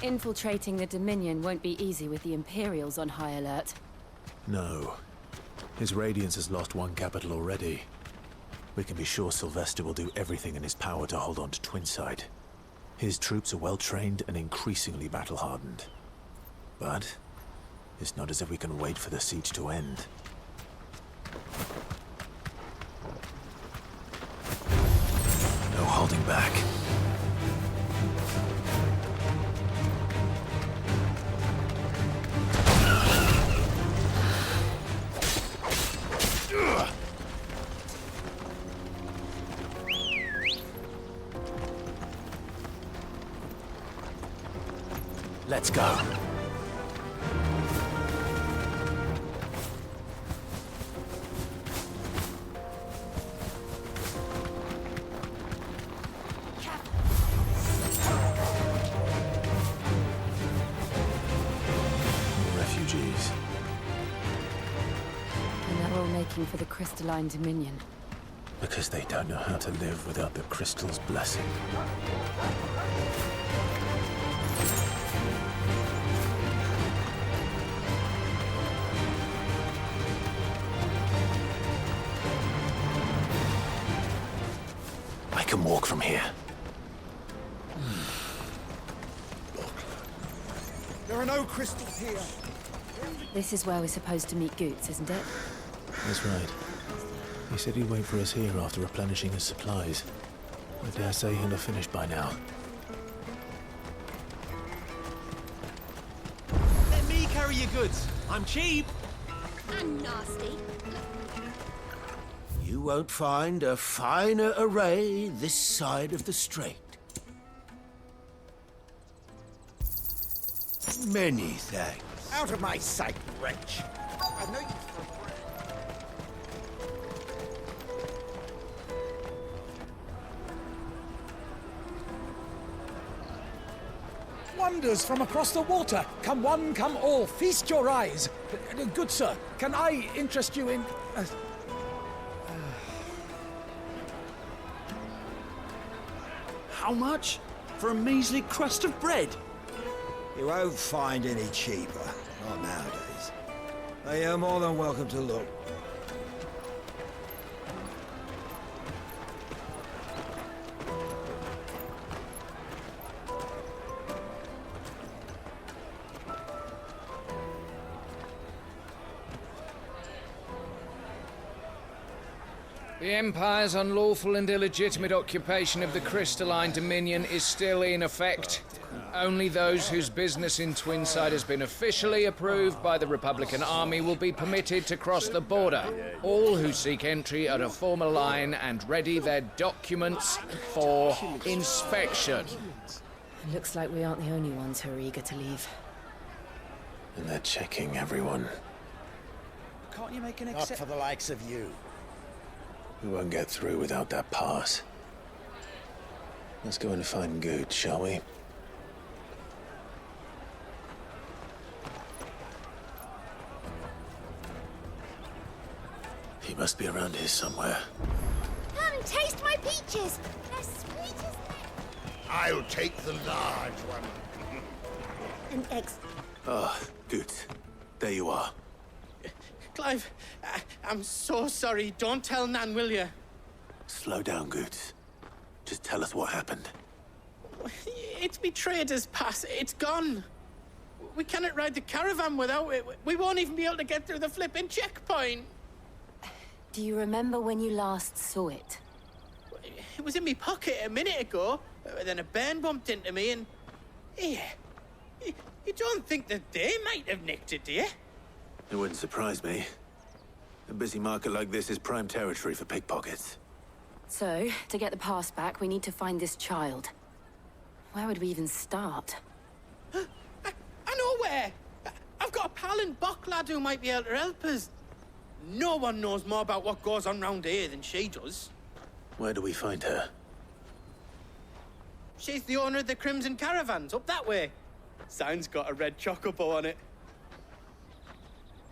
Infiltrating the Dominion won't be easy with the Imperials on high alert. No. His Radiance has lost one capital already. We can be sure Sylvester will do everything in his power to hold on to Twinside. His troops are well-trained and increasingly battle-hardened. But it's not as if we can wait for the siege to end. No holding back. Let's go. Refugees. And they're all making for the Crystalline Dominion. Because they don't know how to live without the crystal's blessing. I can walk from here. There are no crystals here. This is where we're supposed to meet Goots, isn't it? That's right. He said he'd wait for us here after replenishing his supplies. I dare say he'll have finished by now. Let me carry your goods. I'm cheap. And nasty. You won't find a finer array this side of the strait. Many thanks. Out of my sight, wretch. I've no use for bread. Wonders from across the water. Come one, come all. Feast your eyes. Good sir, can I interest you in... How much? For a measly crust of bread? You won't find any cheaper. Not nowadays. They are more than welcome to look. The Empire's unlawful and illegitimate occupation of the Crystalline Dominion is still in effect. Only those whose business in Twinside has been officially approved by the Republican Army will be permitted to cross the border. All who seek entry are to form a line and ready their documents for inspection. It looks like we aren't the only ones who are eager to leave. And they're checking everyone. Can't you make an Not for the likes of you. We won't get through without that pass. Let's go and find Good, shall we? He must be around here somewhere. Come, taste my peaches. They're sweet as I'll take the large one. and eggs. Ah, Good. There you are. Clive, I'm so sorry. Don't tell Nan, will you? Slow down, Good. Just tell us what happened. It's betrayed us, Pass. It's gone. We cannot ride the caravan without it. We won't even be able to get through the flipping checkpoint. Do you remember when you last saw it? It was in my pocket a minute ago. Then a bairn bumped into me and... Yeah. You don't think that they might have nicked it, do you? It wouldn't surprise me. A busy market like this is prime territory for pickpockets. So, to get the pass back, we need to find this child. Where would we even start? I know where. I've got a pal in Boklad who might be able to help us. No one knows more about what goes on round here than she does. Where do we find her? She's the owner of the Crimson Caravans, up that way. Sign's got a red chocobo on it.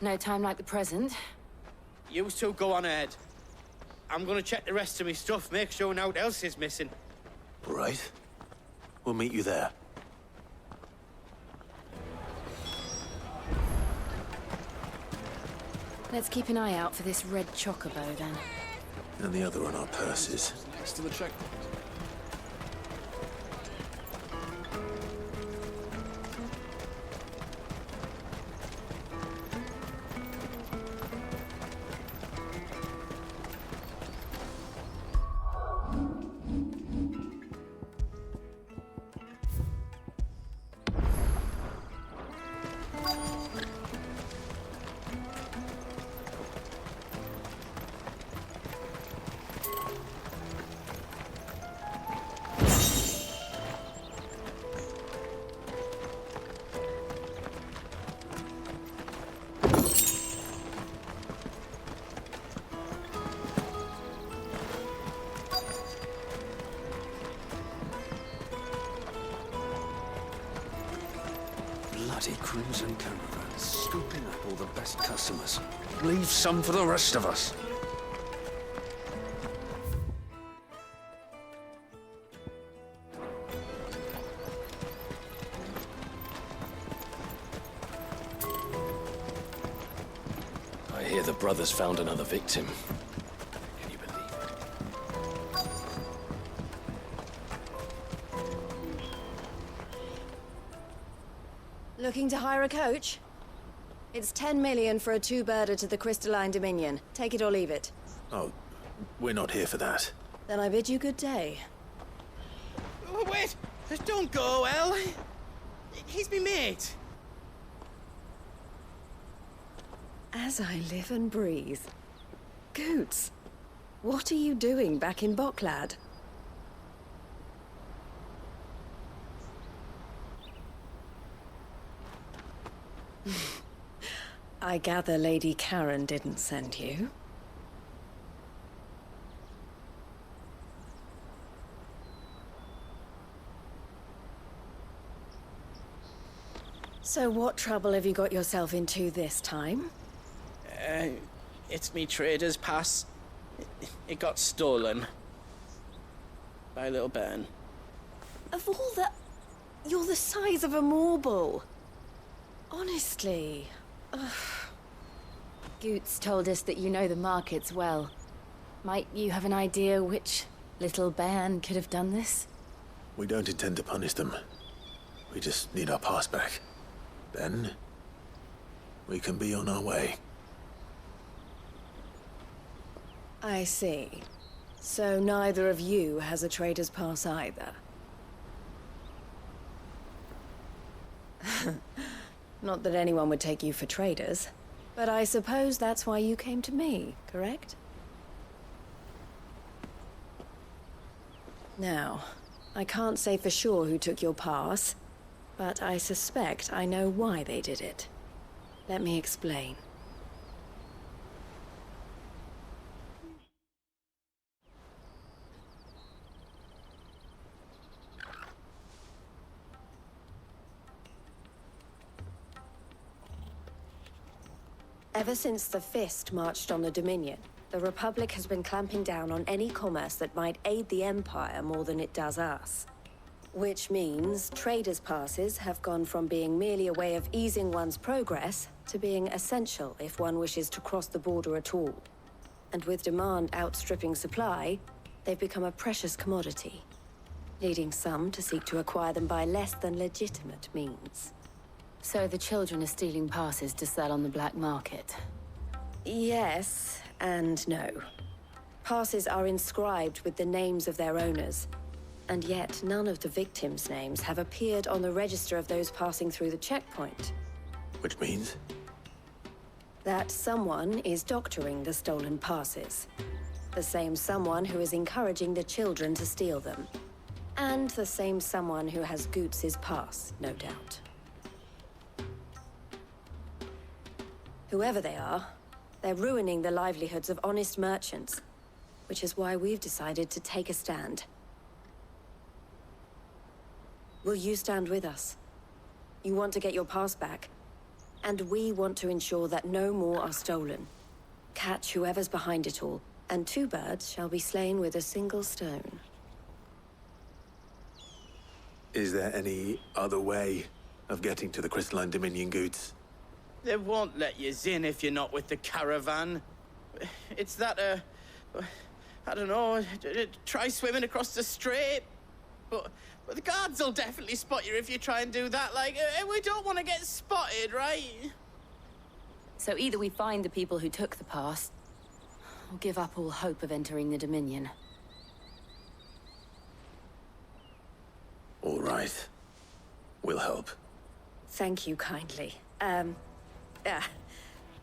No time like the present. You two go on ahead. I'm gonna check the rest of my stuff, make sure no one else is missing. Right. We'll meet you there. Let's keep an eye out for this red chocobo, then. And the other on our purses. Next to the checkpoint. Bloody crimson caravan, scooping up all the best customers. Leave some for the rest of us. I hear the brothers found another victim. Can you believe it? Looking to hire a coach? It's 10 million for a two-birder to the Crystalline Dominion. Take it or leave it. Oh, we're not here for that. Then I bid you good day. Oh, wait! Don't go, El. He's me mate. As I live and breathe. Goots, what are you doing back in Boklad? I gather Lady Karen didn't send you. So what trouble have you got yourself into this time? It's me trader's pass. It got stolen. By little Ben. Of all the... You're the size of a marble. Honestly. Ugh. Goots told us that you know the markets well. Might you have an idea which little bairn could have done this? We don't intend to punish them. We just need our pass back. Then, we can be on our way. I see. So neither of you has a trader's pass either. Not that anyone would take you for traders, but I suppose that's why you came to me, correct? Now, I can't say for sure who took your pass, but I suspect I know why they did it. Let me explain. Ever since the Fist marched on the Dominion, the Republic has been clamping down on any commerce that might aid the Empire more than it does us. Which means traders' passes have gone from being merely a way of easing one's progress to being essential if one wishes to cross the border at all. And with demand outstripping supply, they've become a precious commodity, leading some to seek to acquire them by less than legitimate means. So the children are stealing passes to sell on the black market? Yes, and no. Passes are inscribed with the names of their owners, and yet none of the victims' names have appeared on the register of those passing through the checkpoint. Which means? That someone is doctoring the stolen passes. The same someone who is encouraging the children to steal them. And the same someone who has Goots' pass, no doubt. Whoever they are, they're ruining the livelihoods of honest merchants, which is why we've decided to take a stand. Will you stand with us? You want to get your pass back, and we want to ensure that no more are stolen. Catch whoever's behind it all, and two birds shall be slain with a single stone. Is there any other way of getting to the Crystalline Dominion, Goots? They won't let you in if you're not with the caravan. It's that, I don't know, try swimming across the strait. But the guards will definitely spot you if you try and do that. Like, we don't want to get spotted, right? So either we find the people who took the pass, or give up all hope of entering the Dominion. All right. We'll help. Thank you kindly.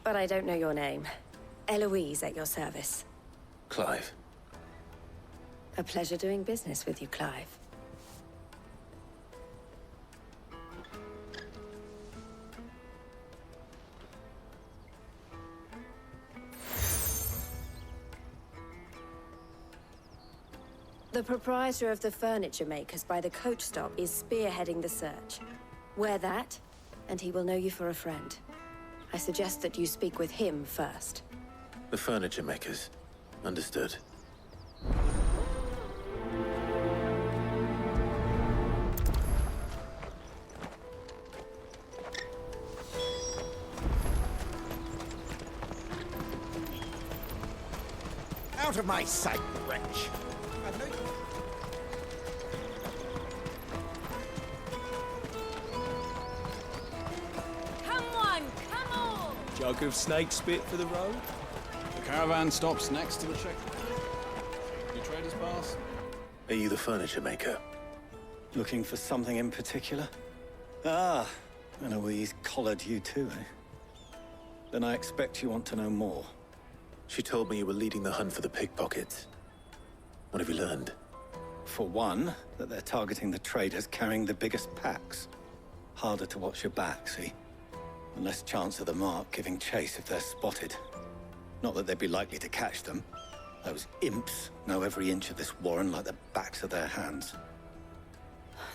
But I don't know your name. Eloise at your service. Clive. A pleasure doing business with you, Clive. The proprietor of the furniture makers by the coach stop is spearheading the search. Wear that, and he will know you for a friend. I suggest that you speak with him first. The furniture makers. Understood. Out of my sight, wretch! Come on! Jug of snake spit for the road? The caravan stops next to the check. Your trader's pass? Are you the furniture maker? Looking for something in particular? Ah, Eloise collared you too, eh? Then I expect you want to know more. She told me you were leading the hunt for the pickpockets. What have you learned? For one, that they're targeting the traders carrying the biggest packs. Harder to watch your back, see? And less chance of the mark giving chase if they're spotted. Not that they'd be likely to catch them. Those imps know every inch of this warren like the backs of their hands.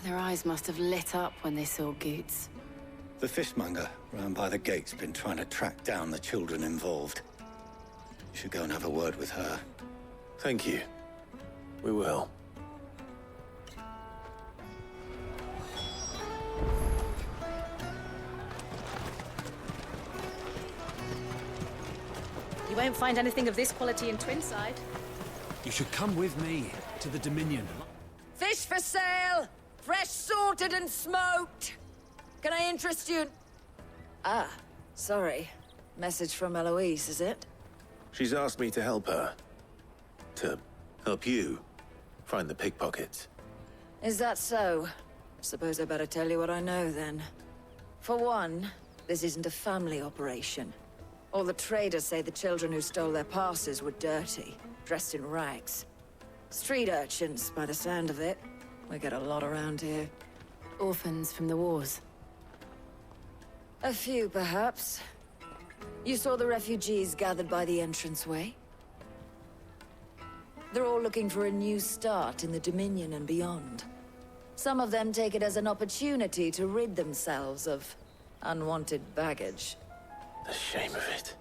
Their eyes must have lit up when they saw Goots. The fishmonger round by the gate's been trying to track down the children involved. You should go and have a word with her. Thank you. We will. You won't find anything of this quality in Twinside. You should come with me to the Dominion. Fish for sale! Fresh sorted and smoked! Can I interest you? Ah, sorry. Message from Eloise, is it? She's asked me to help her. To help you find the pickpockets. Is that so? Suppose I better tell you what I know, then. For one, this isn't a family operation. All the traders say the children who stole their passes were dirty, dressed in rags. Street urchins, by the sound of it. We get a lot around here. Orphans from the wars. A few, perhaps. You saw the refugees gathered by the entranceway? They're all looking for a new start in the Dominion and beyond. Some of them take it as an opportunity to rid themselves of unwanted baggage. The shame of it.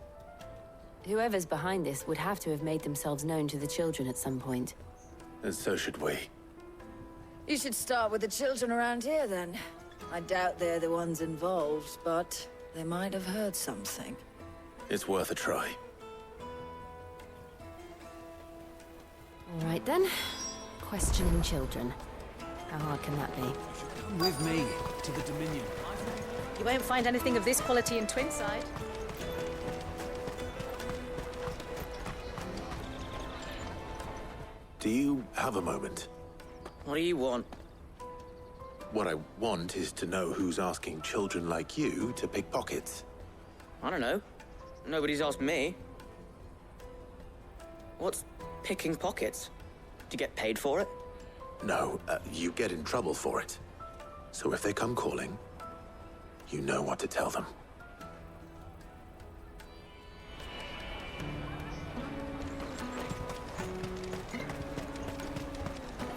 Whoever's behind this would have to have made themselves known to the children at some point. And so should we. You should start with the children around here, then. I doubt they're the ones involved, but they might have heard something. It's worth a try. All right, then. Questioning children. How hard can that be? Come with me to the Dominion. You won't find anything of this quality in Twinside. Do you have a moment? What do you want? What I want is to know who's asking children like you to pick pockets. I don't know. Nobody's asked me. What's picking pockets? Do you get paid for it? No, you get in trouble for it. So if they come calling, you know what to tell them.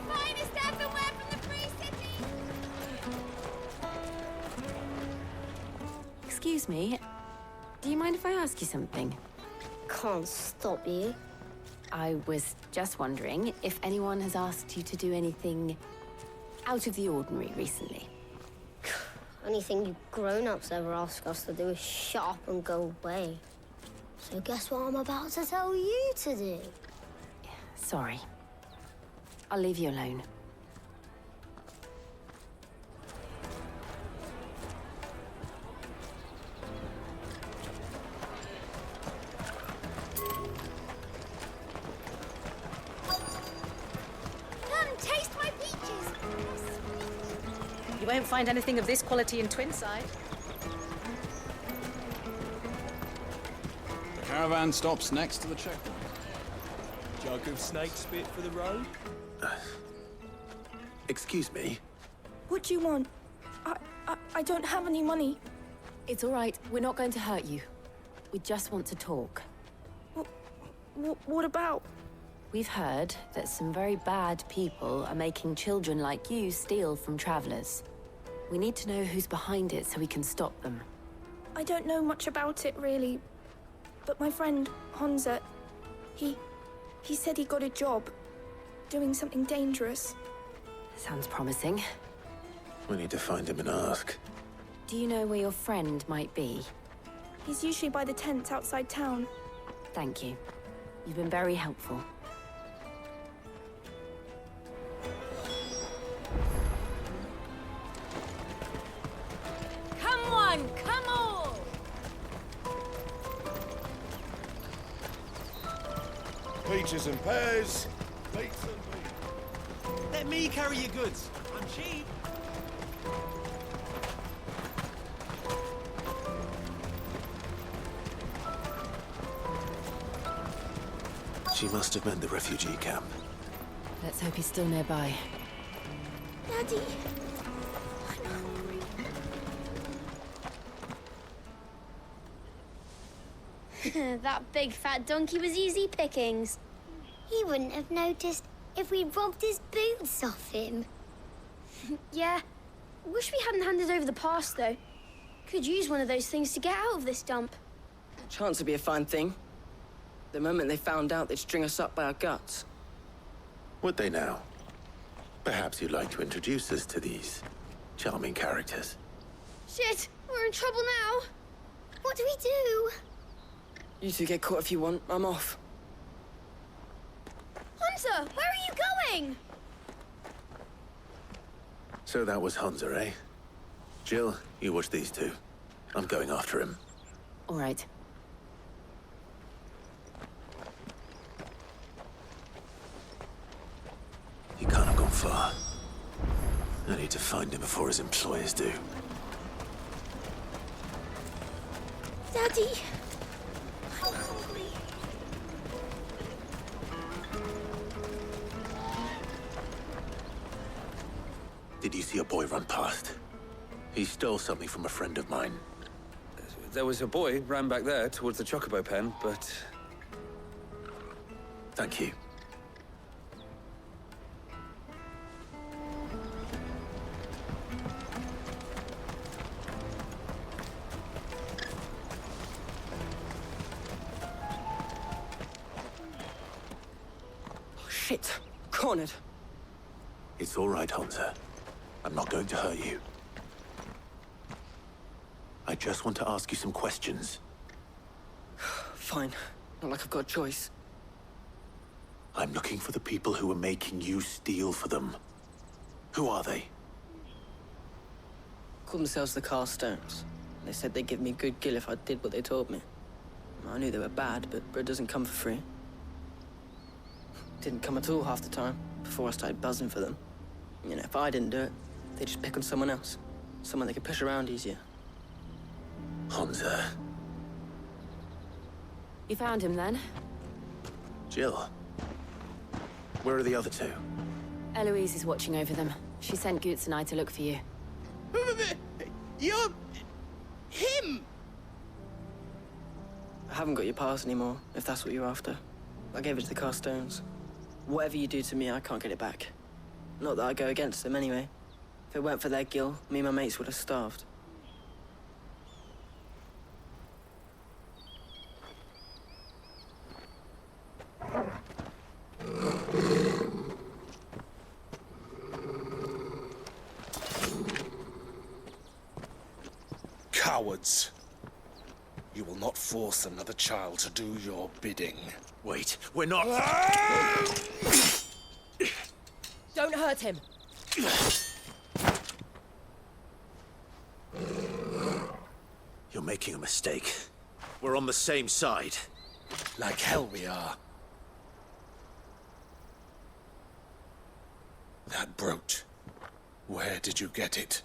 Finest everywhere from the Free City! Excuse me. Do you mind if I ask you something? Can't stop you. I was just wondering if anyone has asked you to do anything out of the ordinary recently. Only thing you grown-ups ever ask us to do is shut up and go away. So guess what I'm about to tell you to do? Sorry. I'll leave you alone. Come, taste my peaches! You won't find anything of this quality in Twinside. The caravan stops next to the checkpoint. Jug of snake spit for the road? Excuse me? What do you want? I don't have any money. It's all right. We're not going to hurt you. We just want to talk. What about? We've heard that some very bad people are making children like you steal from travelers. We need to know who's behind it so we can stop them. I don't know much about it, really. But my friend, Honza, he said he got a job doing something dangerous. Sounds promising. We need to find him and ask. Do you know where your friend might be? He's usually by the tents outside town. Thank you. You've been very helpful. Come on, come on! Peaches and pears, beets and beets. Let me carry your goods. I'm cheap. She must have meant the refugee camp. Let's hope he's still nearby. Daddy, I'm hungry. That big fat donkey was easy pickings. He wouldn't have noticed if we'd robbed his boots off him. Yeah. Wish we hadn't handed over the pass, though. Could use one of those things to get out of this dump. Chance would be a fine thing. The moment they found out, they'd string us up by our guts. Would they now? Perhaps you'd like to introduce us to these charming characters. Shit, we're in trouble now. What do we do? You two get caught if you want. I'm off. Hunter, where are you going? So that was Hunter, eh? Jill, you watch these two. I'm going after him. All right. He can't have gone far. I need to find him before his employers do. Daddy, I'm hungry. Did you see a boy run past? He stole something from a friend of mine. There was a boy ran back there towards the chocobo pen, but... Thank you. Oh, shit. Cornered. It's all right, Hunter. I'm not going to hurt you. I just want to ask you some questions. Fine. Not like I've got a choice. I'm looking for the people who are making you steal for them. Who are they? Called themselves the Carstones. They said they'd give me good gill if I did what they told me. I knew they were bad, but bread doesn't come for free. Didn't come at all half the time, before I started buzzing for them. You know, if I didn't do it, they'd just pick on someone else. Someone they could push around easier. Hunter. You found him then? Jill. Where are the other two? Eloise is watching over them. She sent Goots and I to look for you. You're... him! I haven't got your pass anymore, if that's what you're after. I gave it to the Carstones. Whatever you do to me, I can't get it back. Not that I go against them anyway. If it weren't for their gill, me and my mates would have starved. Cowards. You will not force another child to do your bidding. Wait, we're not... Don't hurt him. You're making a mistake. We're on the same side. Like hell we are. That brooch. Where did you get it?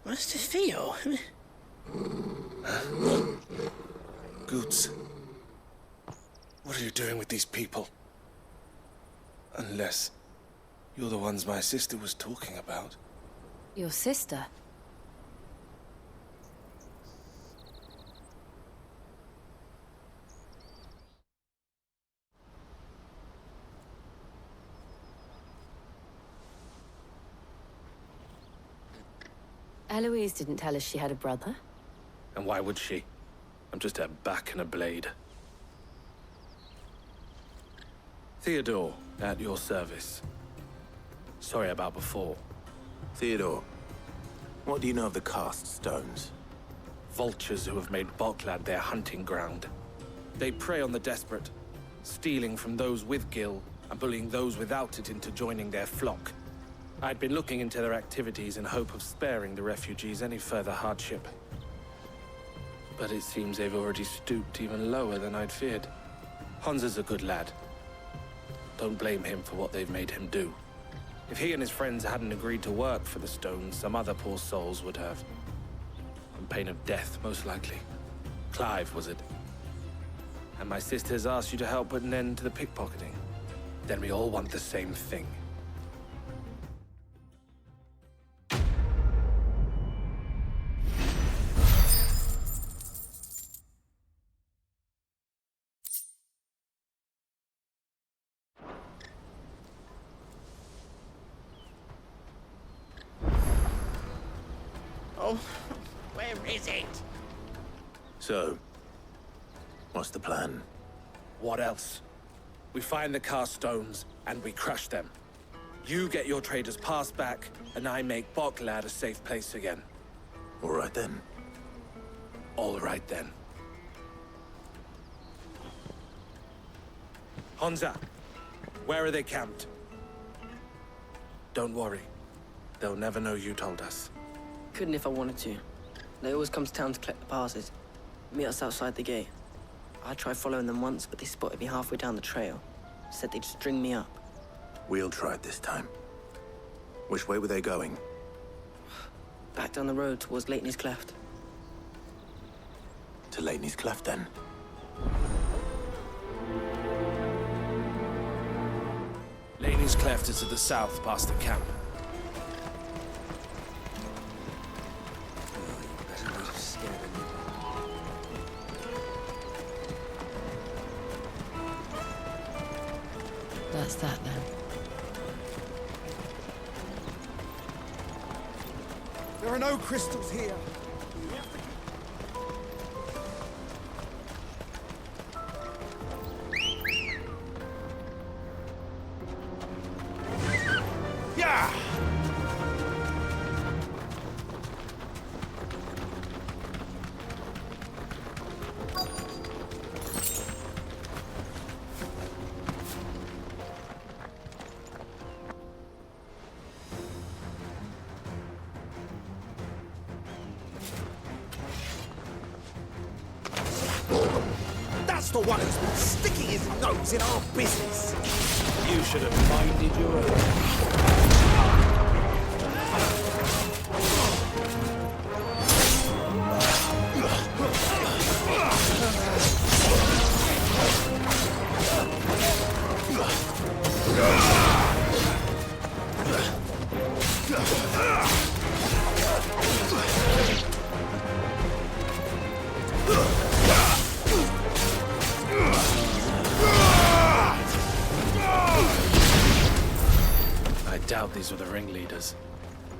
Master Theo? Goots. What are you doing with these people? Unless you're the ones my sister was talking about. Your sister? Eloise didn't tell us she had a brother. And why would she? I'm just her back and a blade. Theodore, at your service. Sorry about before. Theodore, what do you know of the cast stones? Vultures who have made Boklad their hunting ground. They prey on the desperate, stealing from those with gil and bullying those without it into joining their flock. I'd been looking into their activities in hope of sparing the refugees any further hardship. But it seems they've already stooped even lower than I'd feared. Hansa's a good lad. Don't blame him for what they've made him do. If he and his friends hadn't agreed to work for the stones, some other poor souls would have. On pain of death, most likely. Clive, was it? And my sisters asked you to help put an end to the pickpocketing. Then we all want the same thing. Oh, where is it? So, what's the plan? What else? We find the cast stones, and we crush them. You get your traders passed back, and I make Boklad a safe place again. All right then. All right then. Hansa, where are they camped? Don't worry. They'll never know you told us. Couldn't if I wanted to. They always come to town to collect the passes. Meet us outside the gate. I tried following them once, but they spotted me halfway down the trail. Said they'd string me up. We'll try it this time. Which way were they going? Back down the road towards Leighton's Cleft. To Leighton's Cleft, then? Leighton's Cleft is to the south, past the camp. That's that then. There are no crystals here. Yeah! That's the one who's been sticking his nose in our business. You should have minded your own. I doubt these were the ringleaders.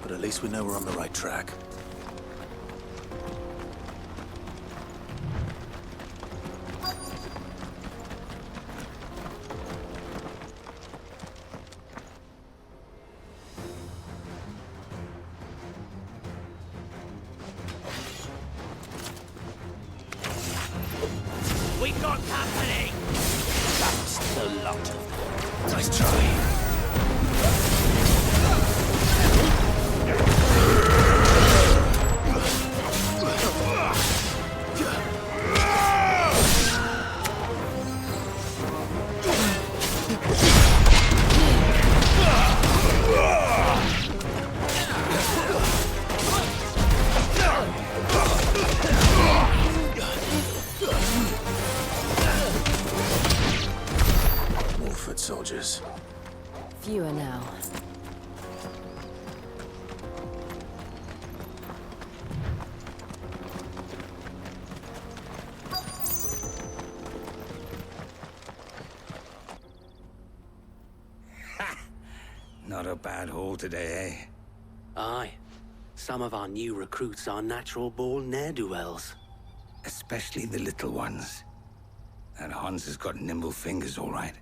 But at least we know we're on the right track. We got company! That's the lot of them. Nice try. Soldiers. Fewer now. Not a bad haul today, eh? Aye. Some of our new recruits are natural-born ne'er-do-wells. Especially the little ones. That Hans has got nimble fingers, all right.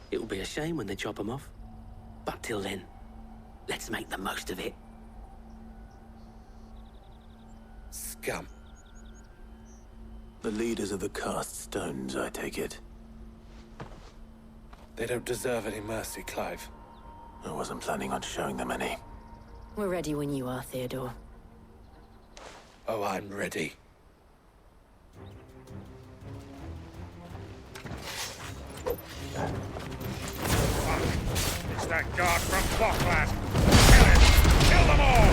It'll be a shame when they chop them off. But till then, let's make the most of it. Scum. The leaders of the cast stones, I take it. They don't deserve any mercy, Clive. I wasn't planning on showing them any. We're ready when you are, Theodore. Oh, I'm ready. It's that guard from Boklad. Kill him! Kill them all!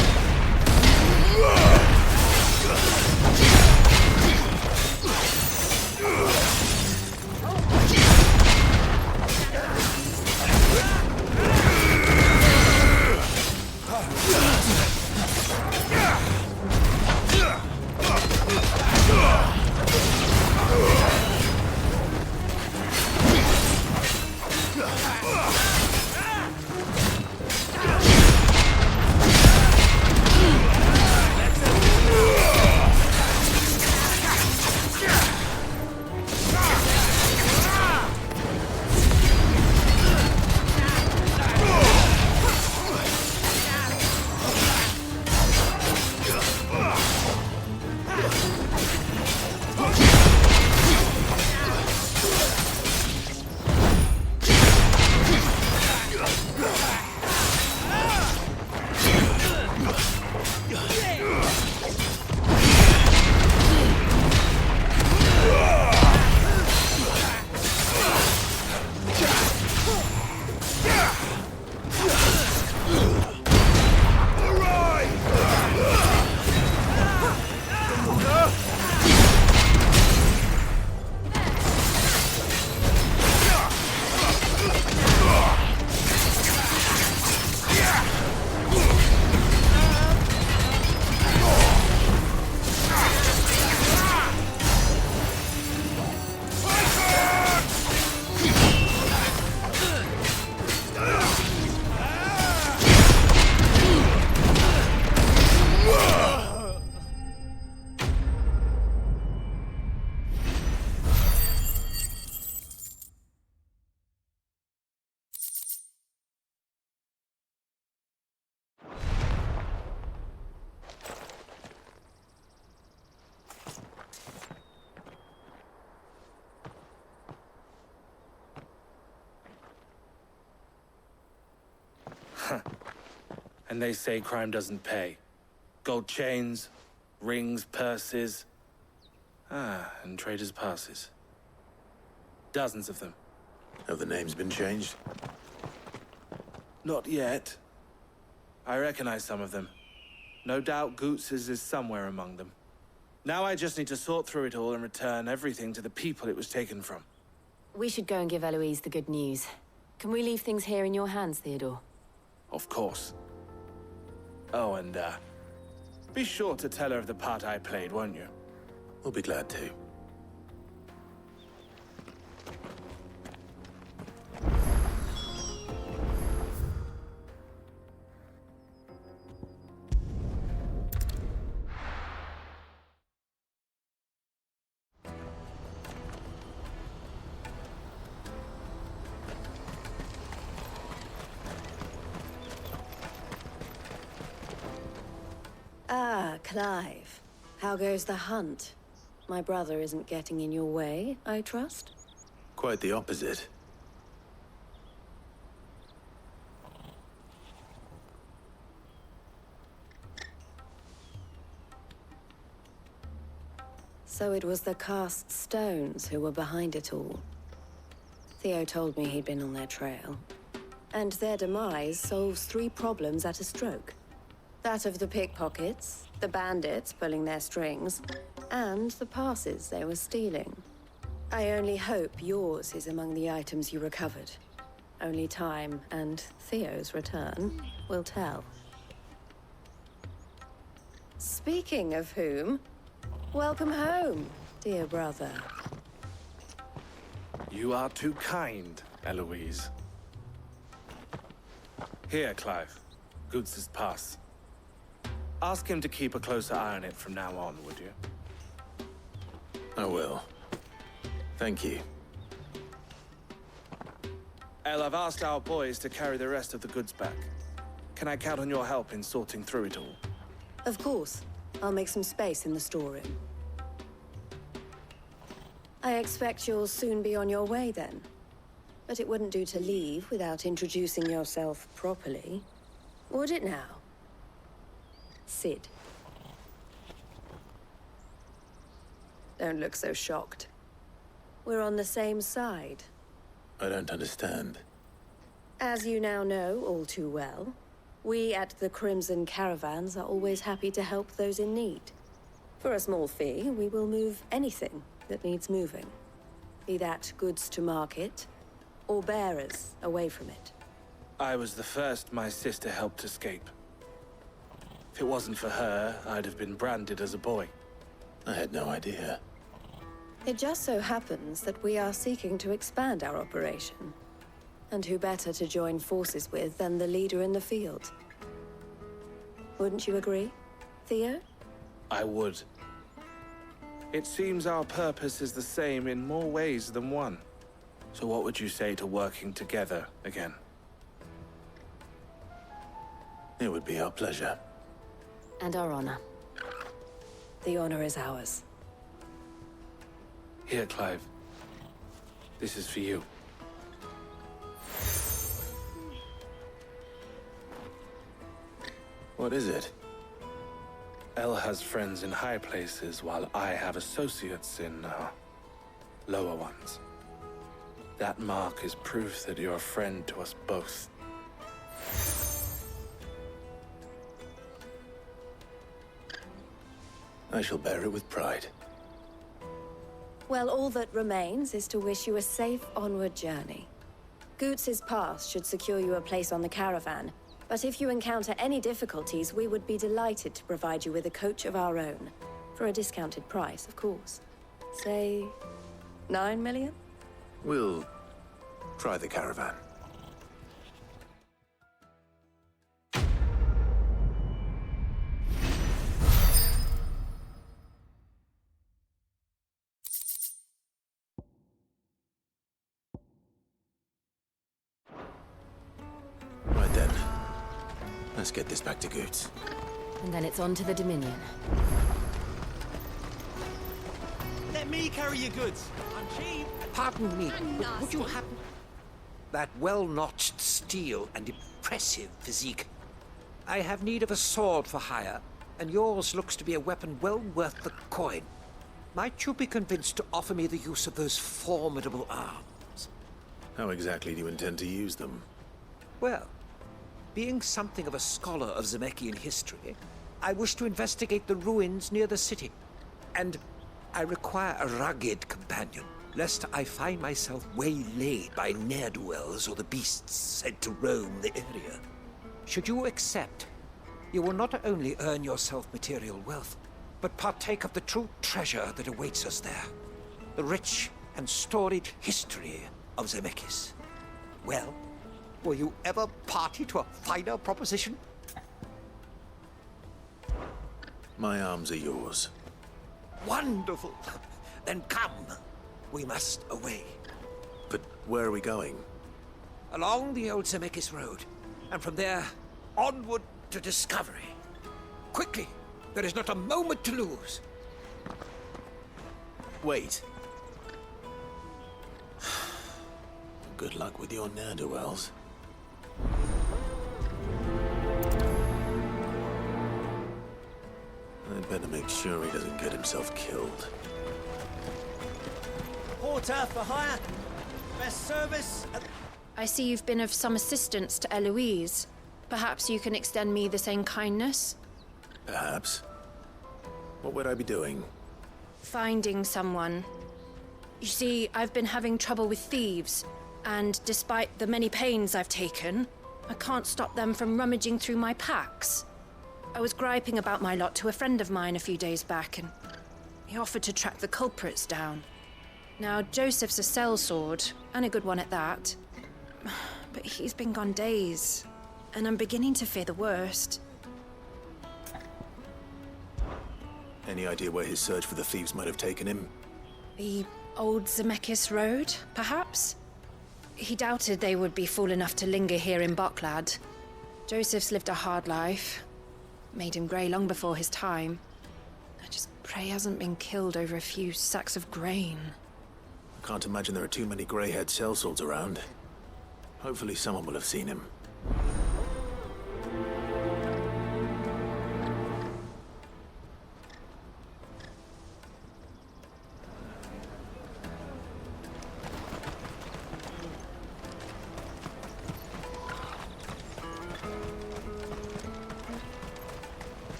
And they say crime doesn't pay. Gold chains, rings, purses. And traders' passes. Dozens of them. Have the names been changed? Not yet. I recognize some of them. No doubt Goots's is somewhere among them. Now I just need to sort through it all and return everything to the people it was taken from. We should go and give Eloise the good news. Can we leave things here in your hands, Theodore? Of course. Oh, and, be sure to tell her of the part I played, won't you? We'll be glad to. Ah, Clive. How goes the hunt? My brother isn't getting in your way, I trust? Quite the opposite. So it was the cast stones who were behind it all. Theo told me he'd been on their trail. And their demise solves 3 problems at a stroke. That of the pickpockets, the bandits pulling their strings, and the passes they were stealing. I only hope yours is among the items you recovered. Only time and Theo's return will tell. Speaking of whom, welcome home, dear brother. You are too kind, Eloise. Here, Clive. Goods' pass. Ask him to keep a closer eye on it from now on, would you? I will. Thank you. El, I've asked our boys to carry the rest of the goods back. Can I count on your help in sorting through it all? Of course. I'll make some space in the storeroom. I expect you'll soon be on your way then. But it wouldn't do to leave without introducing yourself properly. Would it now? Sid. Don't look so shocked. We're on the same side. I don't understand. As you now know all too well, we at the Crimson Caravans are always happy to help those in need. For a small fee, we will move anything that needs moving. Be that goods to market, or bearers away from it. I was the first my sister helped escape. If it wasn't for her, I'd have been branded as a boy. I had no idea. It just so happens that we are seeking to expand our operation. And who better to join forces with than the leader in the field? Wouldn't you agree, Theo? I would. It seems our purpose is the same in more ways than one. So what would you say to working together again? It would be our pleasure. And our honor. The honor is ours. Here, Clive. This is for you. What is it? El has friends in high places, while I have associates in, lower ones. That mark is proof that you're a friend to us both. I shall bear it with pride. Well, all that remains is to wish you a safe onward journey. Goots' pass should secure you a place on the caravan, but if you encounter any difficulties, we would be delighted to provide you with a coach of our own. For a discounted price, of course. Say, 9 million? We'll try the caravan. Right then. Let's get this back to Goots. And then it's on to the Dominion. Let me carry your goods. I'm cheap. Pardon me, but would you happen... That well-notched steel and impressive physique. I have need of a sword for hire, and yours looks to be a weapon well worth the coin. Might you be convinced to offer me the use of those formidable arms? How exactly do you intend to use them? Well, being something of a scholar of Zemeckis history, I wish to investigate the ruins near the city. And I require a rugged companion, lest I find myself waylaid by ne'er-do-wells or the beasts said to roam the area. Should you accept, you will not only earn yourself material wealth, but partake of the true treasure that awaits us there. The rich and storied history of Zemeckis. Well, were you ever party to a finer proposition? My arms are yours. Wonderful! Then come. We must away. But where are we going? Along the old Zemeckis Road, and from there, onward to discovery. Quickly! There is not a moment to lose. Wait. Good luck with your ne'er-do-wells. I'd better make sure he doesn't get himself killed. Porter for hire. Best service. I see you've been of some assistance to Eloise. Perhaps you can extend me the same kindness? Perhaps. What would I be doing? Finding someone. You see, I've been having trouble with thieves, and despite the many pains I've taken, I can't stop them from rummaging through my packs. I was griping about my lot to a friend of mine a few days back, and he offered to track the culprits down. Now, Joseph's a sellsword, and a good one at that. But he's been gone days, and I'm beginning to fear the worst. Any idea where his search for the thieves might have taken him? The old Zemeckis Road, perhaps? He doubted they would be fool enough to linger here in Boklad. Joseph's lived a hard life. Made him grey long before his time. I just pray he hasn't been killed over a few sacks of grain. I can't imagine there are too many grey-haired sellswords around. Hopefully someone will have seen him.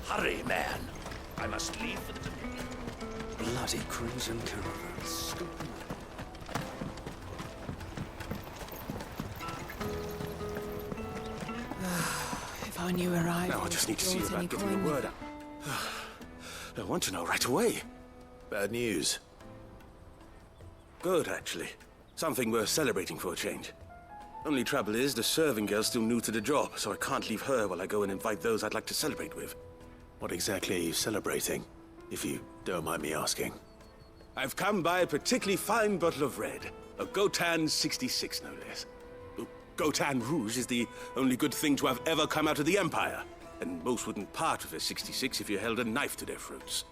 Hurry, man. I must leave for the Dominion. Bloody crimson caravans. Scooping. If I knew where I Now I just need to see about getting the word out. I want to know right away. Bad news. Good, actually. Something worth celebrating for a change. Only trouble is, the serving girl's still new to the job, so I can't leave her while I go and invite those I'd like to celebrate with. What exactly are you celebrating, if you don't mind me asking? I've come by a particularly fine bottle of red. A Gotan 66, no less. Gotan Rouge is the only good thing to have ever come out of the Empire. And most wouldn't part with a 66 if you held a knife to their throats.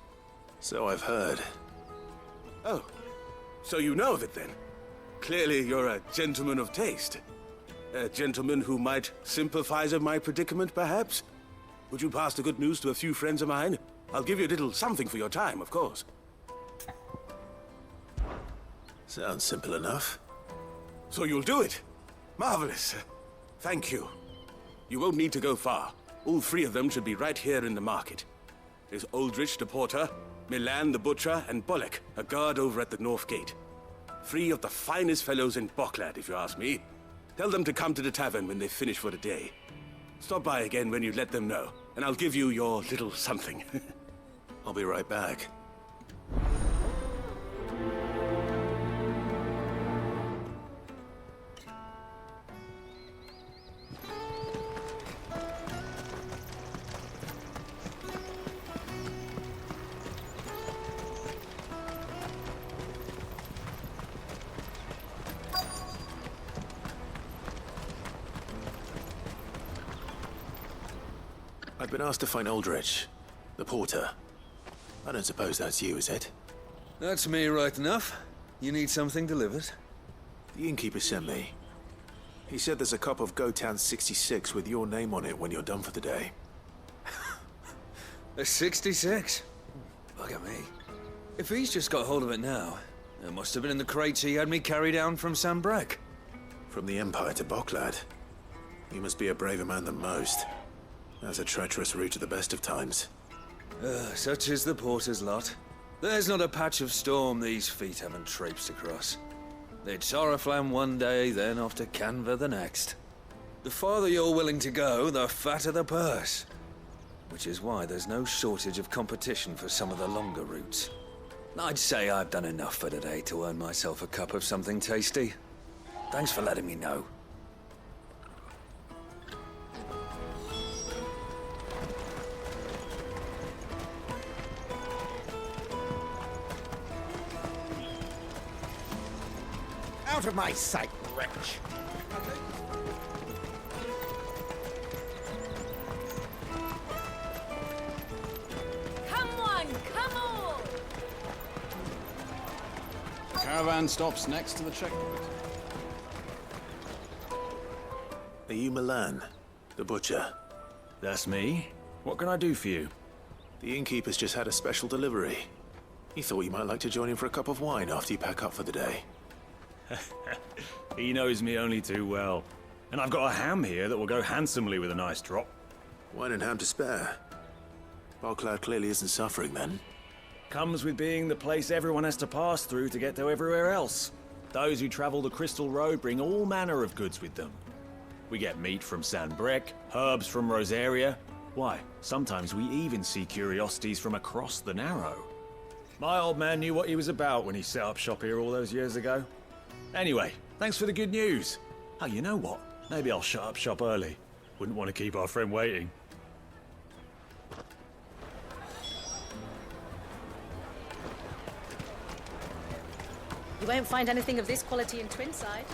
So I've heard. Oh, so you know of it then? Clearly you're a gentleman of taste. A gentleman who might sympathize with my predicament, perhaps? Would you pass the good news to a few friends of mine? I'll give you a little something for your time, of course. Sounds simple enough. So you'll do it? Marvelous. Thank you. You won't need to go far. All three of them should be right here in the market. There's Aldrich the porter, Milan the butcher, and Bolek, a guard over at the north gate. Three of the finest fellows in Boklad, if you ask me. Tell them to come to the tavern when they finish for the day. Stop by again when you let them know, and I'll give you your little something. I'll be right back. I've been asked to find Aldrich, the porter. I don't suppose that's you, is it? That's me right enough. You need something delivered? The innkeeper sent me. He said there's a cup of Gotan 66 with your name on it when you're done for the day. A 66? Look at me. If he's just got hold of it now, it must have been in the crates he had me carry down from Sambrek. From the Empire to Boklad. You must be a braver man than most. That's a treacherous route at the best of times. Such is the porter's lot. There's not a patch of storm these feet haven't traipsed across. It's Oriflamme one day, then off to Canva the next. The farther you're willing to go, the fatter the purse. Which is why there's no shortage of competition for some of the longer routes. I'd say I've done enough for today to earn myself a cup of something tasty. Thanks for letting me know. Out of my sight, wretch! Come one, come all! Caravan stops next to the checkpoint. Are you Milan, the butcher? That's me. What can I do for you? The innkeeper's just had a special delivery. He thought you might like to join him for a cup of wine after you pack up for the day. He knows me only too well. And I've got a ham here that will go handsomely with a nice drop. Wine and ham to spare. Boklad clearly isn't suffering then. Comes with being the place everyone has to pass through to get to everywhere else. Those who travel the Crystal Road bring all manner of goods with them. We get meat from San Brec, herbs from Rosaria. Why, sometimes we even see curiosities from across the Narrow. My old man knew what he was about when he set up shop here all those years ago. Anyway, thanks for the good news. Oh, you know what? Maybe I'll shut up shop early. Wouldn't want to keep our friend waiting. You won't find anything of this quality in Twinside.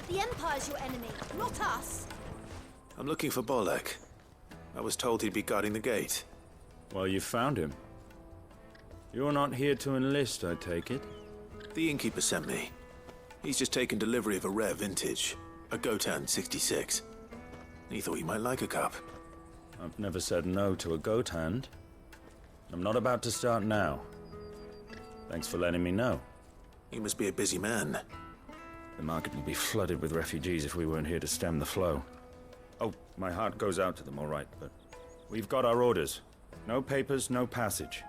The Empire's your enemy, not us. I'm looking for Bolek. I was told he'd be guarding the gate. Well, you found him. You're not here to enlist, I take it? The innkeeper sent me. He's just taken delivery of a rare vintage, a Gotan 66. He thought you might like a cup. I've never said no to a goat hand. I'm not about to start now. Thanks for letting me know. You must be a busy man. The market would be flooded with refugees if we weren't here to stem the flow. Oh, my heart goes out to them, all right, but we've got our orders. No papers, no passage.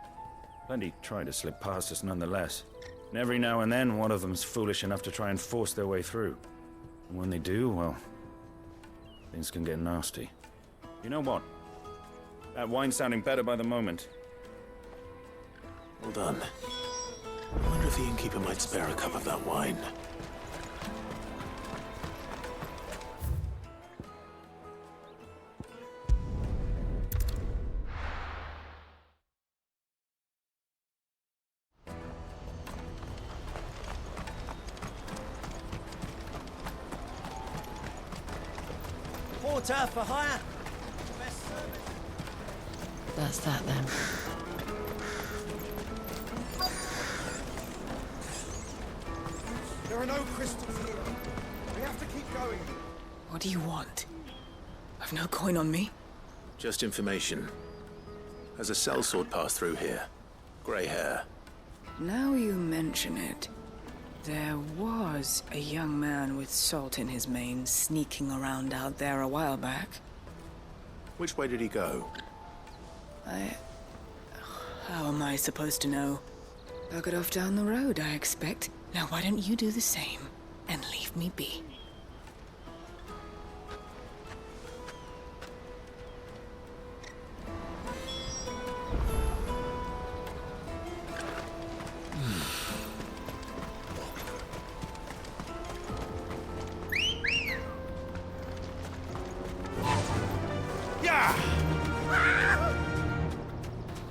Plenty try to slip past us nonetheless. And every now and then, one of them's foolish enough to try and force their way through. And when they do, well, things can get nasty. You know what? That wine's sounding better by the moment. Well done. I wonder if the innkeeper might spare a cup of that wine. Porter for hire. Best service. That's that then. There are no crystals here. We have to keep going. What do you want? I've no coin on me. Just information. Has a sellsword passed through here? Grey hair. Now you mention it, there was a young man with salt in his mane sneaking around out there a while back. Which way did he go? How am I supposed to know? Buggered off down the road, I expect. Now why don't you do the same and leave me be?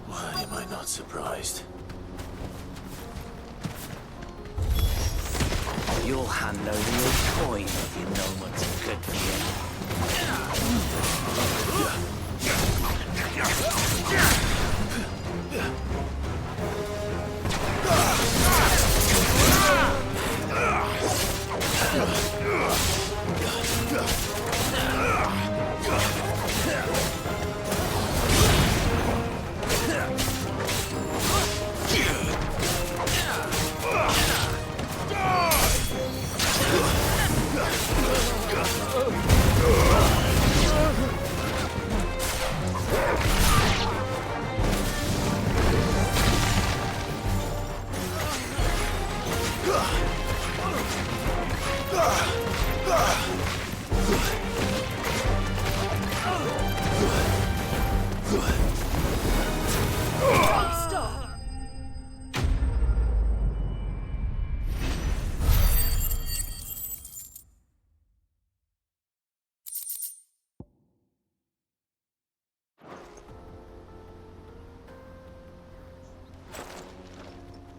Why am I not surprised? You'll hand over your coin if you know what's good for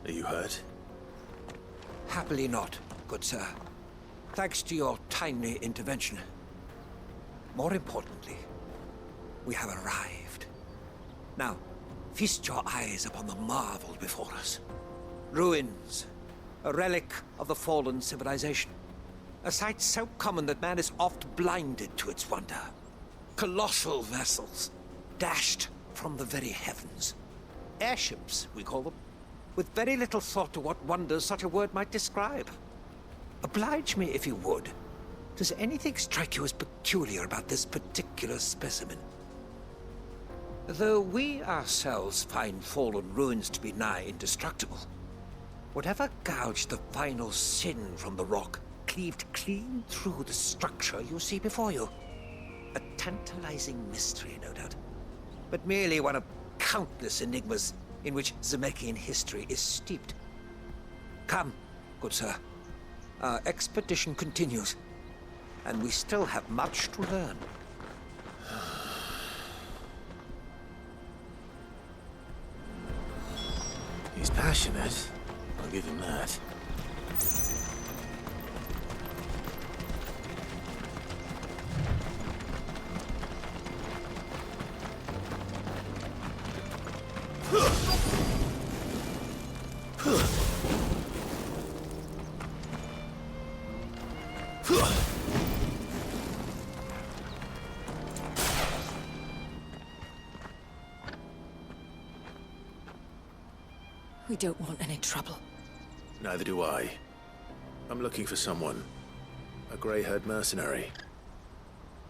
Are you hurt? Happily not, good sir. Thanks to your timely intervention. More importantly, we have arrived. Now, Feast your eyes upon the marvel before us. Ruins, a relic of the fallen civilization. A sight so common that man is oft blinded to its wonder. Colossal vessels, dashed from the very heavens. Airships, we call them, with very little thought to what wonders such a word might describe. Oblige me if you would. Does anything strike you as peculiar about this particular specimen? Though we ourselves find fallen ruins to be nigh indestructible, whatever gouged the final sin from the rock cleaved clean through the structure you see before you. A tantalizing mystery, no doubt, but merely one of countless enigmas in which Zemeckien history is steeped. Come, good sir. Our expedition continues, and we still have much to learn. He's passionate. I'll give him that. We don't want any trouble. Neither do I. I'm looking for someone. A grey-haired mercenary.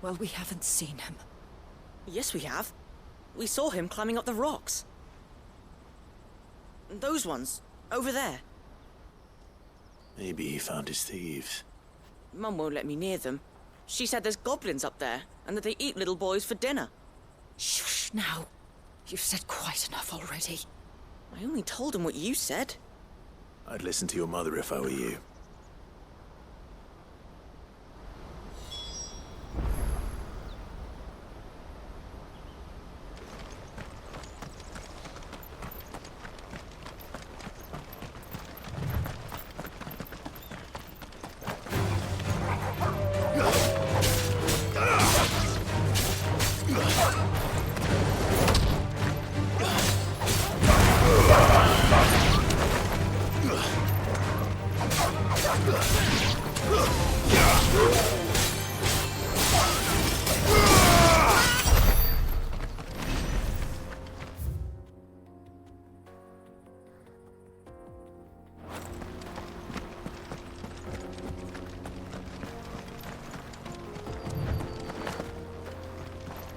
Well, we haven't seen him. Yes, we have. We saw him climbing up the rocks. Those ones, over there. Maybe he found his thieves. Mum won't let me near them. She said there's goblins up there, and that they eat little boys for dinner. Shush now. You've said quite enough already. I only told him what you said. I'd listen to your mother if I were you.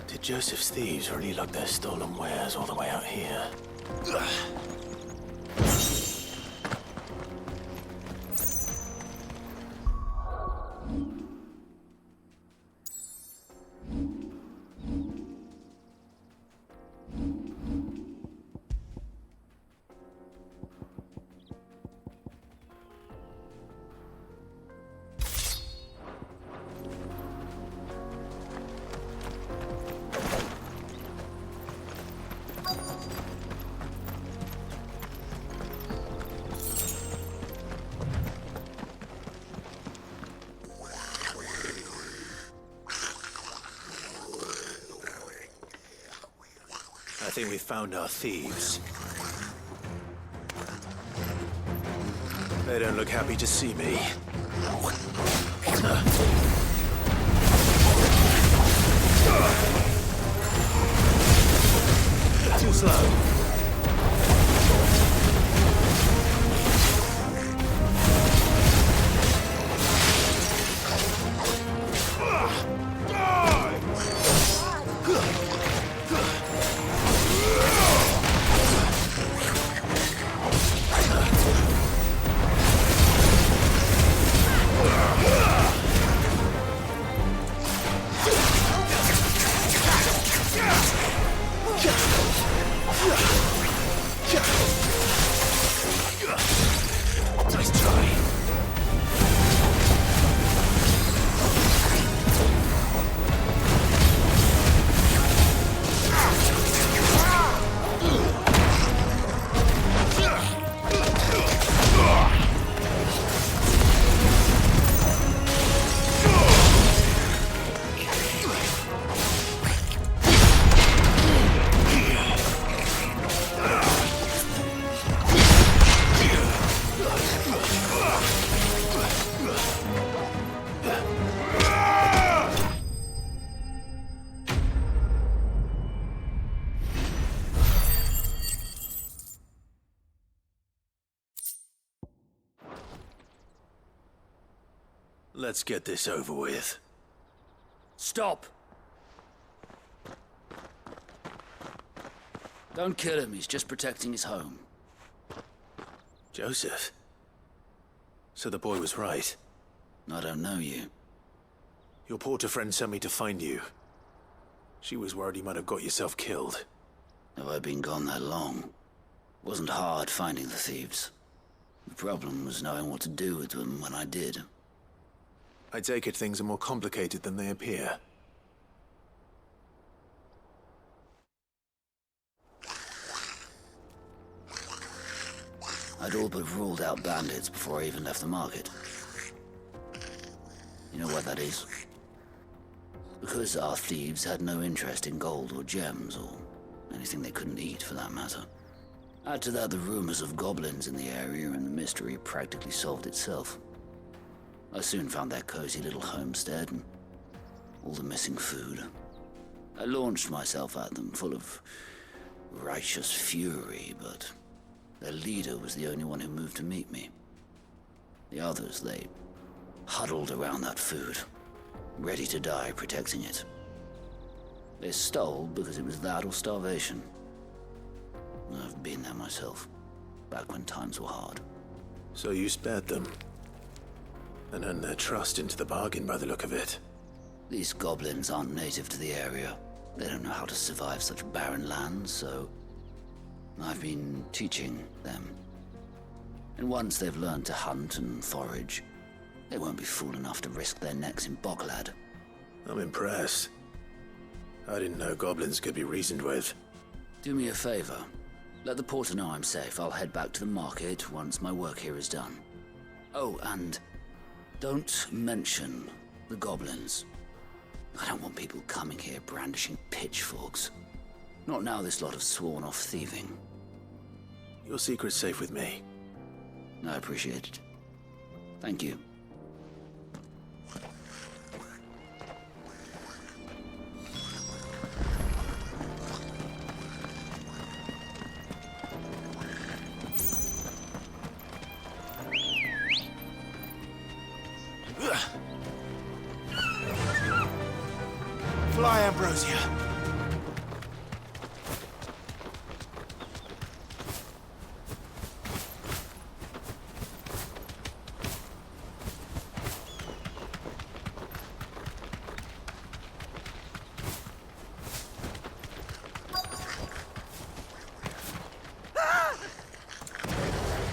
Did Joseph's thieves really lug their stolen wares all the way out here? I think we found our thieves. They don't look happy to see me. Too slow. Let's get this over with. Stop! Don't kill him, he's just protecting his home. Joseph? So the boy was right? I don't know you. Your porter friend sent me to find you. She was worried you might have got yourself killed. Have I been gone that long? Wasn't hard finding the thieves. The problem was knowing what to do with them when I did. I take it things are more complicated than they appear. I'd all but ruled out bandits before I even left the market. You know what that is? Because our thieves had no interest in gold or gems, or anything they couldn't eat for that matter. Add to that the rumors of goblins in the area, and the mystery practically solved itself. I soon found their cozy little homestead, and all the missing food. I launched myself at them, full of righteous fury, but their leader was the only one who moved to meet me. The others, they huddled around that food, ready to die protecting it. They stole because it was that or starvation. I've been there myself, back when times were hard. So you spared them? And earned their trust into the bargain by the look of it. These goblins aren't native to the area. They don't know how to survive such barren lands, so I've been teaching them. And once they've learned to hunt and forage, they won't be fool enough to risk their necks in Boklad. I'm impressed. I didn't know goblins could be reasoned with. Do me a favor. Let the porter know I'm safe. I'll head back to the market once my work here is done. Oh, and don't mention the goblins. I don't want people coming here brandishing pitchforks. Not now this lot have sworn off thieving. Your secret's safe with me. I appreciate it. Thank you. Fly, Ambrosia.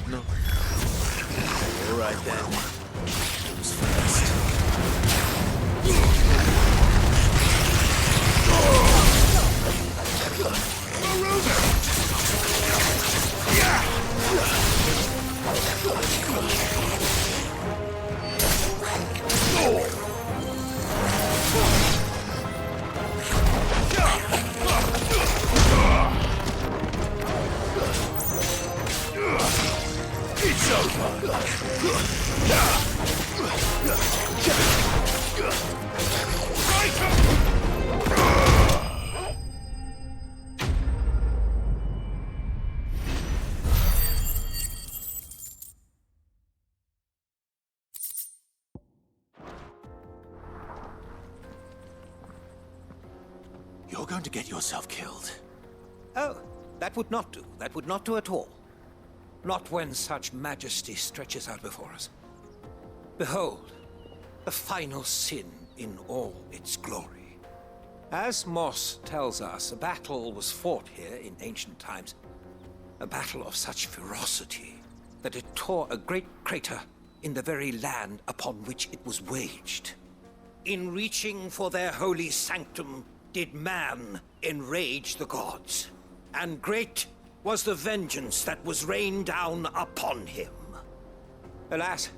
No. All right then. Who's first? It's over. You're going to get yourself killed. Oh, that would not do. That would not do at all. Not when such majesty stretches out before us. Behold, the final sin in all its glory. As Moss tells us, a battle was fought here in ancient times. A battle of such ferocity that it tore a great crater in the very land upon which it was waged. In reaching for their holy sanctum, did man enrage the gods, and great was the vengeance that was rained down upon him. Alas,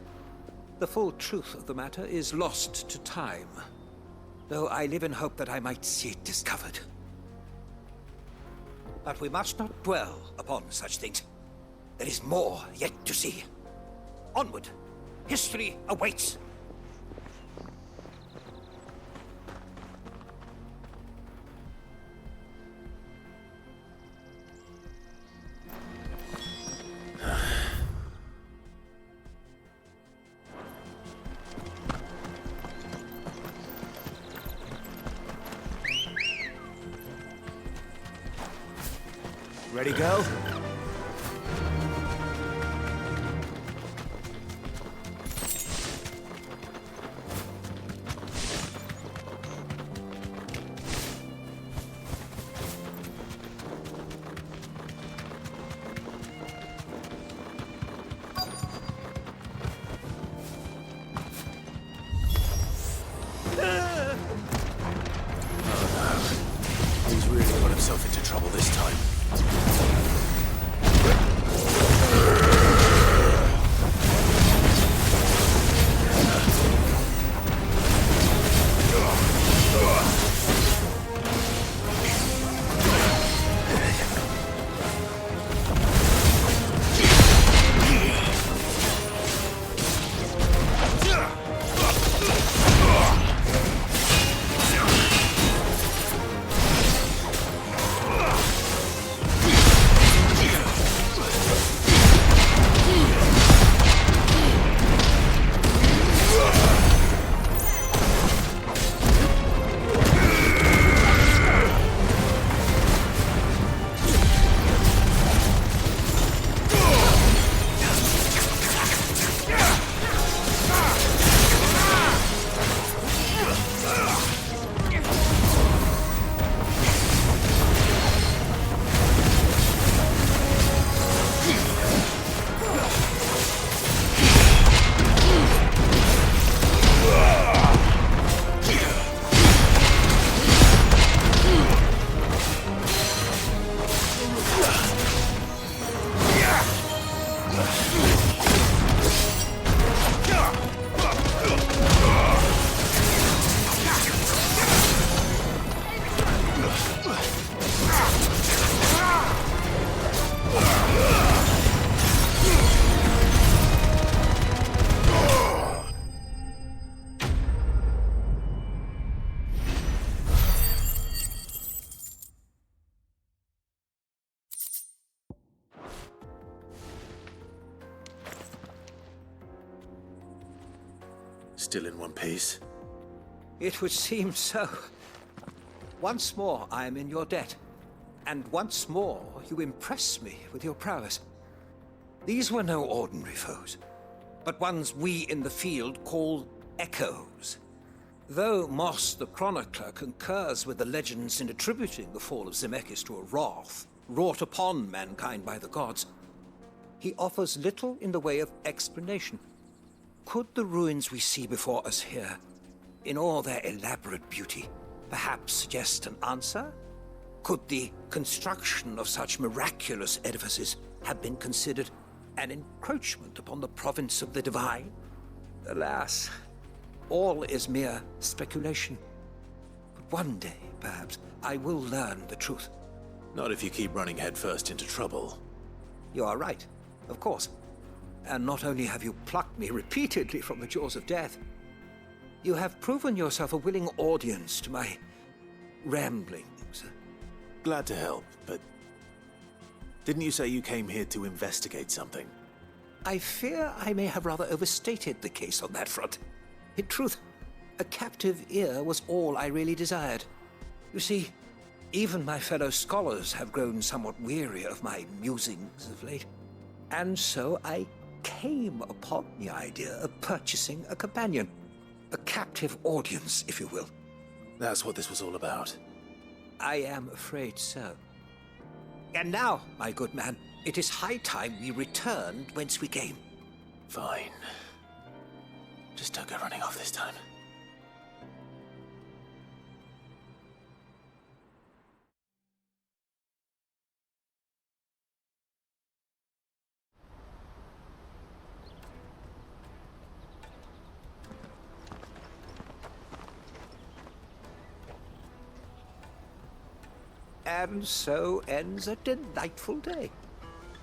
the full truth of the matter is lost to time, though I live in hope that I might see it discovered. But we must not dwell upon such things. There is more yet to see. Onward! History awaits! Ready, girl? He's really got himself into trouble this time. Still in one piece? It would seem so. Once more I am in your debt. And once more you impress me with your prowess. These were no ordinary foes, but ones we in the field call echoes. Though Moss the Chronicler concurs with the legends in attributing the fall of Zemeckis to a wrath wrought upon mankind by the gods, he offers little in the way of explanation. Could the ruins we see before us here, in all their elaborate beauty, perhaps suggest an answer? Could the construction of such miraculous edifices have been considered an encroachment upon the province of the divine? Alas, all is mere speculation. But one day, perhaps, I will learn the truth. Not if you keep running headfirst into trouble. You are right, of course. And not only have you plucked me repeatedly from the jaws of death, you have proven yourself a willing audience to my ramblings. Glad to help, but didn't you say you came here to investigate something? I fear I may have rather overstated the case on that front. In truth, a captive ear was all I really desired. You see, even my fellow scholars have grown somewhat weary of my musings of late. And so I came upon the idea of purchasing a companion. A captive audience, if you will. That's what this was all about. I am afraid so. And now, my good man, it is high time we returned whence we came. Fine. Just don't go running off this time. And so ends a delightful day.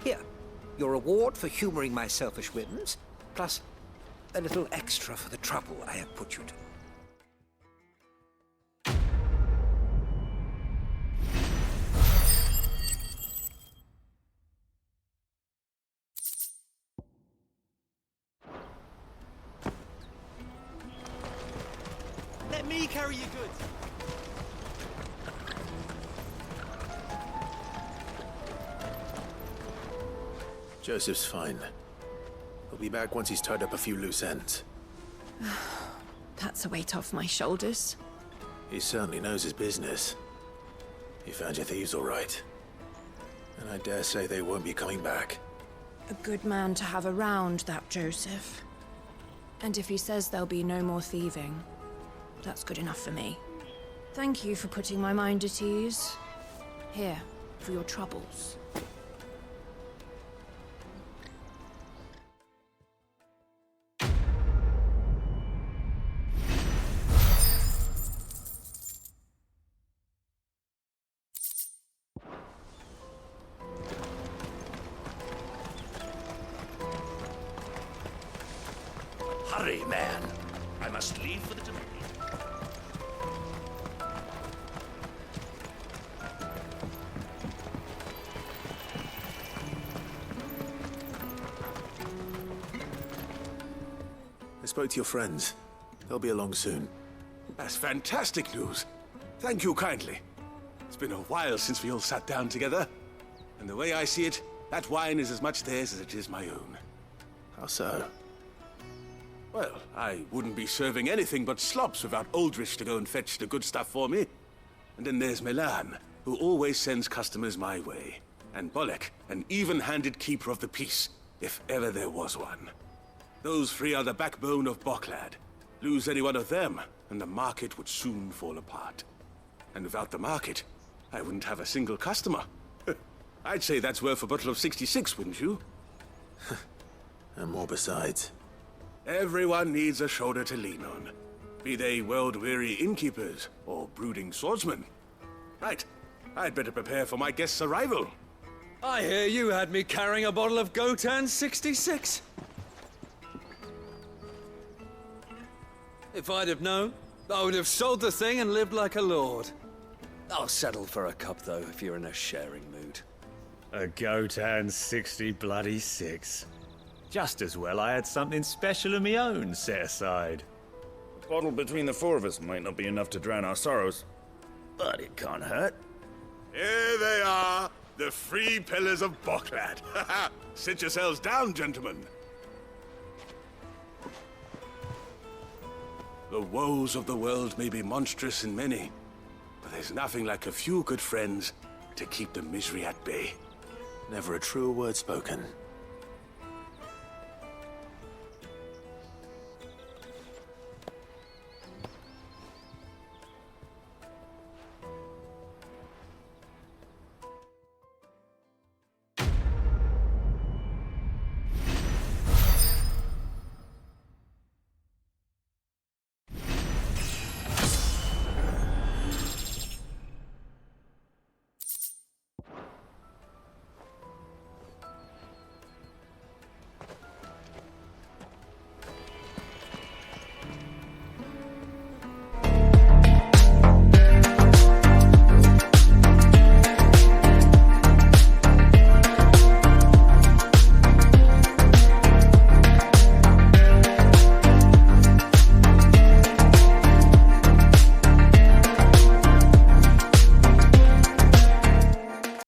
Here, your reward for humoring my selfish whims, plus a little extra for the trouble I have put you to. Let me carry your goods. Joseph's fine. He'll be back once he's tied up a few loose ends. That's a weight off my shoulders. He certainly knows his business. He found your thieves all right. And I dare say they won't be coming back. A good man to have around, that Joseph. And if he says there'll be no more thieving, that's good enough for me. Thank you for putting my mind at ease. Here, for your troubles. Hurry, man. I must leave for the Dominion. I spoke to your friends. They'll be along soon. That's fantastic news. Thank you kindly. It's been a while since we all sat down together. And the way I see it, that wine is as much theirs as it is my own. How so? Well, I wouldn't be serving anything but slops without Aldrich to go and fetch the good stuff for me. And then there's Milan, who always sends customers my way. And Bolek, an even-handed keeper of the peace, if ever there was one. Those three are the backbone of Boklad. Lose any one of them, and the market would soon fall apart. And without the market, I wouldn't have a single customer. I'd say that's worth a bottle of 66, wouldn't you? And more besides. Everyone needs a shoulder to lean on. Be they world-weary innkeepers or brooding swordsmen. Right, I'd better prepare for my guest's arrival. I hear you had me carrying a bottle of Gotan 66. If I'd have known, I would have sold the thing and lived like a lord. I'll settle for a cup, though, if you're in a sharing mood. A Gotan 66. Just as well I had something special of my own set aside. A bottle between the four of us might not be enough to drown our sorrows, but it can't hurt. Here they are, the three pillars of Boklad. Sit yourselves down, gentlemen. The woes of the world may be monstrous in many, but there's nothing like a few good friends to keep the misery at bay. Never a truer word spoken.